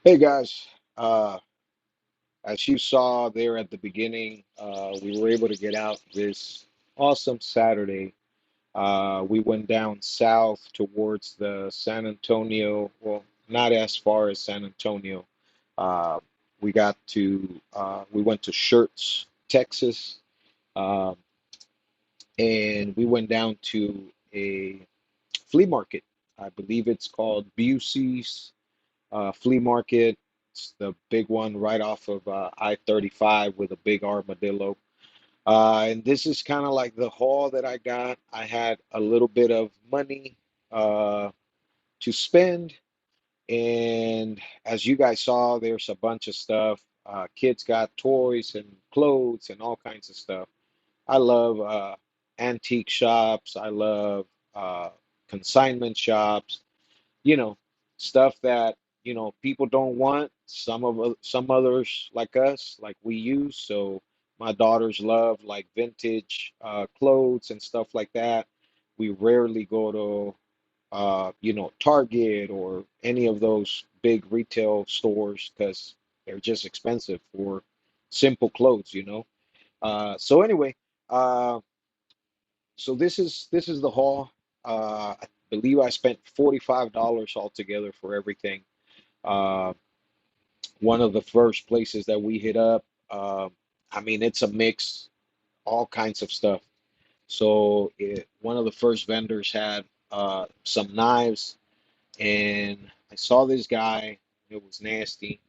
Hey guys, uh, as you saw there at the beginning, we were able to get out this awesome Saturday. We went down south towards the San Antonio, well, not as far as San Antonio. Uh, we went to Schertz, Texas, um, and we went down to a flea market. I believe it's called Bussey's flea market. It's the big one right off of I-35 with a big armadillo. And this is kind of like the haul that I got. I had a little bit of money uh, to spend. And as you guys saw, there's a bunch of stuff. Kids got toys and clothes and all kinds of stuff. I love antique shops. I love uh, consignment shops, you know, stuff that, people don't want. Some others like us, like we use. So my daughters love like vintage clothes and stuff like that. We rarely go to Target or any of those big retail stores because they're just expensive for simple clothes. So anyway, uh, so this is the haul. I believe I spent $45 altogether for everything. Uh, One of the first places that we hit up, I mean, it's a mix, all kinds of stuff. One of the first vendors had some knives, and I saw this guy. It was nasty.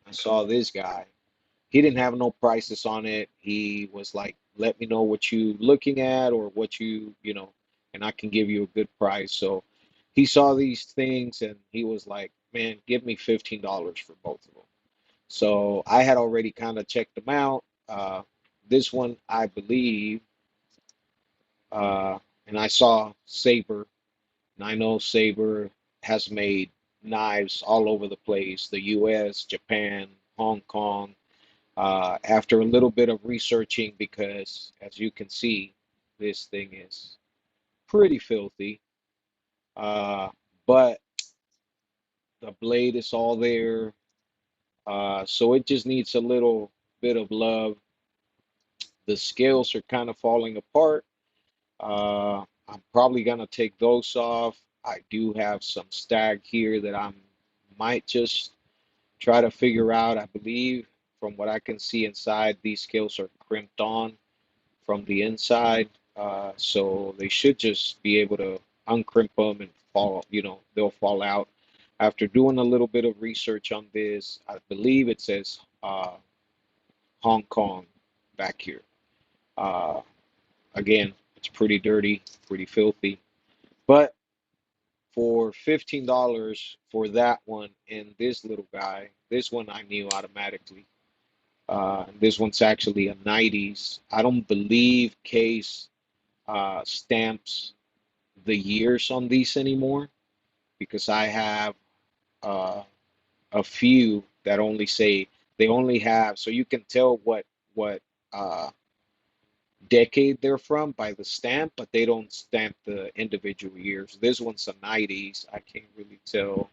I saw this guy. He didn't have no prices on it. He was like, let me know what you looking at or what and I can give you a good price. So he saw these things and he was like, man, give me $15 for both of them. So I had already kind of checked them out. This one, I believe, uh, and I saw Saber, and I know Saber has made knives all over the place, the US, Japan, Hong Kong. After a little bit of researching, because as you can see, this thing is pretty filthy, but the blade is all there, so it just needs a little bit of love. The scales are kind of falling apart. I'm probably gonna take those off. I do have some stag here that I might just try to figure out. I believe from what I can see inside, these scales are crimped on from the inside. So they should just be able to uncrimp them and they'll fall out. After doing a little bit of research on this, I believe it says Hong Kong back here. Uh, Again, it's pretty dirty, pretty filthy. But for $15 for that one and this little guy, this one I knew automatically. This one's actually a 90s. I don't believe Case stamps the years on these anymore because I have uh, a few that only say they only have, so you can tell what uh, decade they're from by the stamp, but they don't stamp the individual years. This one's a 90s. I can't really tell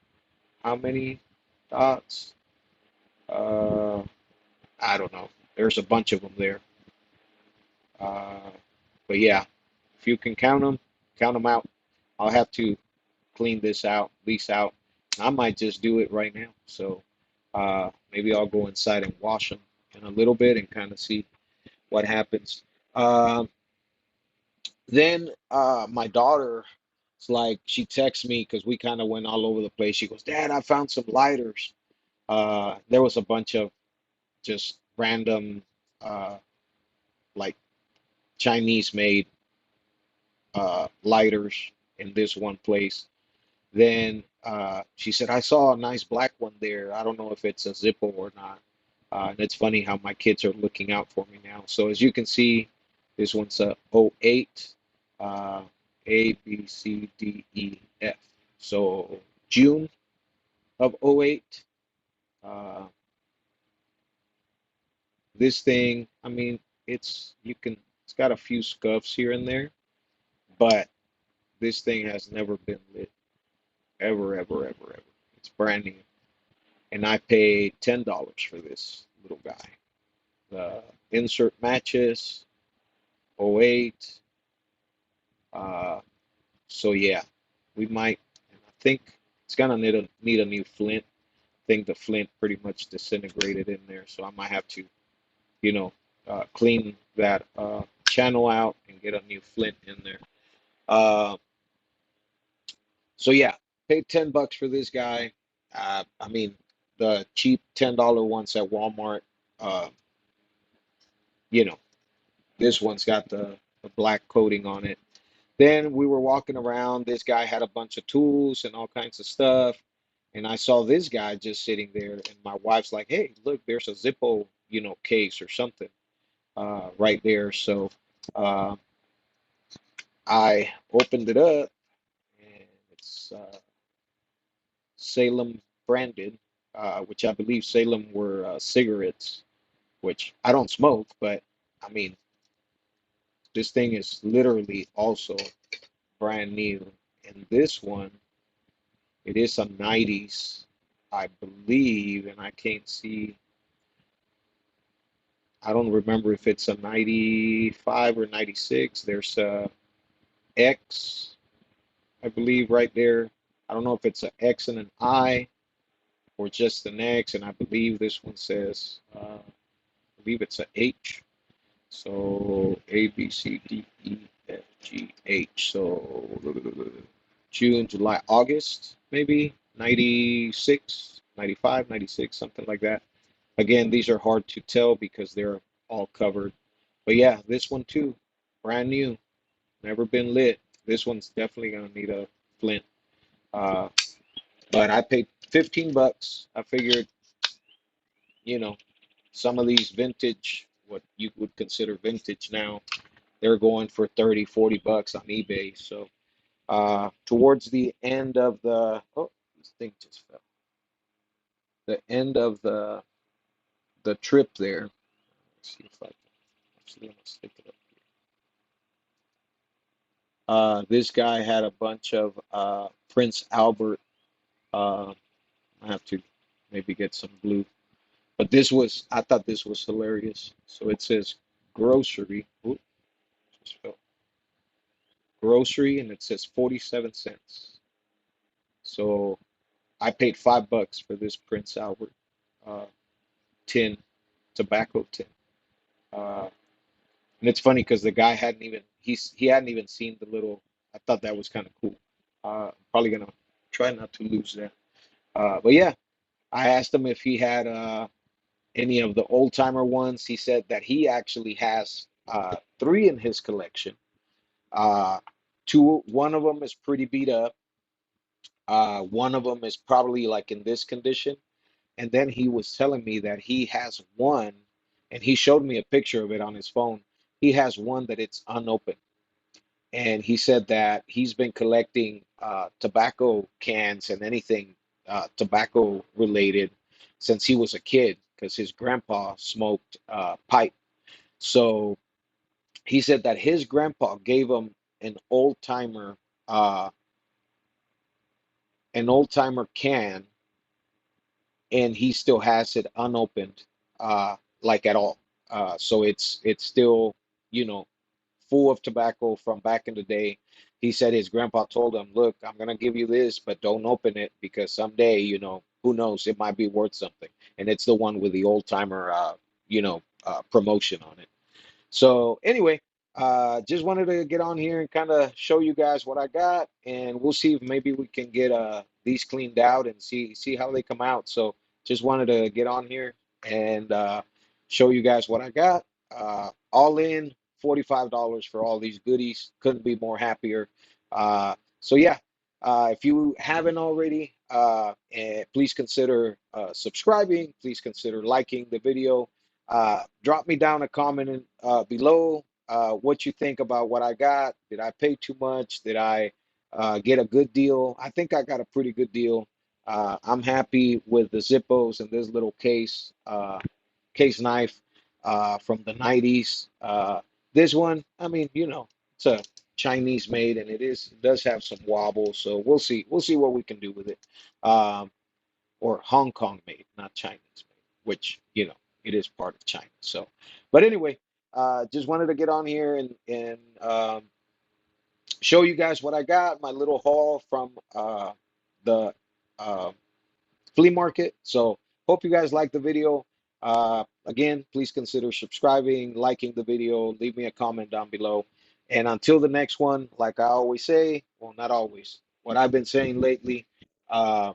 how many dots. Uh, I don't know. There's a bunch of them there. Uh, but yeah, if you can count them out. I'll have to clean this out, lease out. I might just do it right now. So maybe I'll go inside and wash them in a little bit and kind of see what happens. Um, then my daughter, it's like she texts me because we kind of went all over the place. She goes, Dad, I found some lighters. There was a bunch of just random, uh, like Chinese made lighters in this one place. Then she said, I saw a nice black one there. I don't know if it's a Zippo or not. And it's funny how my kids are looking out for me now. So as you can see, this one's a '08, uh, A, B, C, D, E, F. So June of '08. Uh, this thing, I mean, it's got a few scuffs here and there, but this thing has never been lit. Ever, ever, ever, ever. It's brand new. and I paid $10 for this little guy. The insert matches, '08. Uh, so yeah, we might. I think it's gonna need a new flint. I think the flint pretty much disintegrated in there, so I might have to, you know, clean that channel out and get a new flint in there. Uh, so yeah, paid $10 for this guy. I mean, the cheap $10 ones at Walmart. Uh, you know, this one's got the black coating on it. Then we were walking around. This guy had a bunch of tools and all kinds of stuff. And I saw this guy just sitting there. And my wife's like, hey, look, there's a Zippo, case or something right there. So uh, I opened it up and it's Salem branded, which I believe Salem were cigarettes, which I don't smoke, but I mean, this thing is literally also brand new. And this one, it is a '90s, I believe, and I can't see. I don't remember if it's a '95 or '96. There's a X, I believe, right there. I don't know if it's an X and an I or just an X, and I believe this one says, I believe it's a H. So A, B, C, D, E, F, G, H. So June, July, August, maybe 96, 95, 96, something like that. Again, these are hard to tell because they're all covered. But yeah, this one too, brand new, never been lit. This one's definitely gonna need a flint. Uh, but I paid $15. I figured, you know, some of these vintage, what you would consider vintage now, they're going for 30, $40 on eBay. So towards the end of oh, this thing just fell. The end of the trip there. Let's see if I can actually stick it up. This guy had a bunch of Prince Albert. Uh, I have to maybe get some glue. But I thought this was hilarious. So it says grocery. Oop, just fell. Grocery, and it says 47 cents. So I paid $5 for this Prince Albert uh, tin, tobacco tin. Uh, and it's funny because the guy he hadn't even seen the little. I thought that was kind of cool. Probably gonna try not to lose that. But yeah, I asked him if he had any of the old timer ones. He said that he actually has three in his collection. Uh, one of them is pretty beat up. One of them is probably like in this condition. And then he was telling me that he has one, and he showed me a picture of it on his phone. He has one that it's unopened. And he said that he's been collecting tobacco cans and anything tobacco related since he was a kid because his grandpa smoked pipe. So he said that his grandpa gave him an old timer, uh, can, and he still has it unopened, like at all. So it's still, you know, full of tobacco from back in the day. He said his grandpa told him, "Look, I'm gonna give you this, but don't open it because someday, who knows, it might be worth something." And it's the one with the old timer, promotion on it. So anyway, just wanted to get on here and kind of show you guys what I got, and we'll see if maybe we can get these cleaned out and see how they come out. So just wanted to get on here and show you guys what I got. All in $45 for all these goodies. Couldn't be more happier. So yeah, if you haven't already, please consider subscribing. Please consider liking the video. Drop me down a comment below what you think about what I got. Did I pay too much? Did I get a good deal? I think I got a pretty good deal. I'm happy with the Zippos and this little case knife from the '90s. This one, I mean, it's a Chinese made, and it does have some wobble. So we'll see. We'll see what we can do with it. Um, or Hong Kong made, not Chinese made, which, it is part of China. So, but anyway, just wanted to get on here and show you guys what I got, my little haul from the uh, flea market. So hope you guys like the video. Again, please consider subscribing, liking the video, leave me a comment down below. And until the next one, like I always say, well, not always, what I've been saying lately, uh,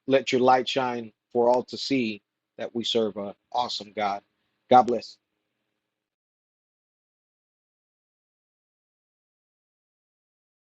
let your light shine for all to see that we serve an awesome God. God bless.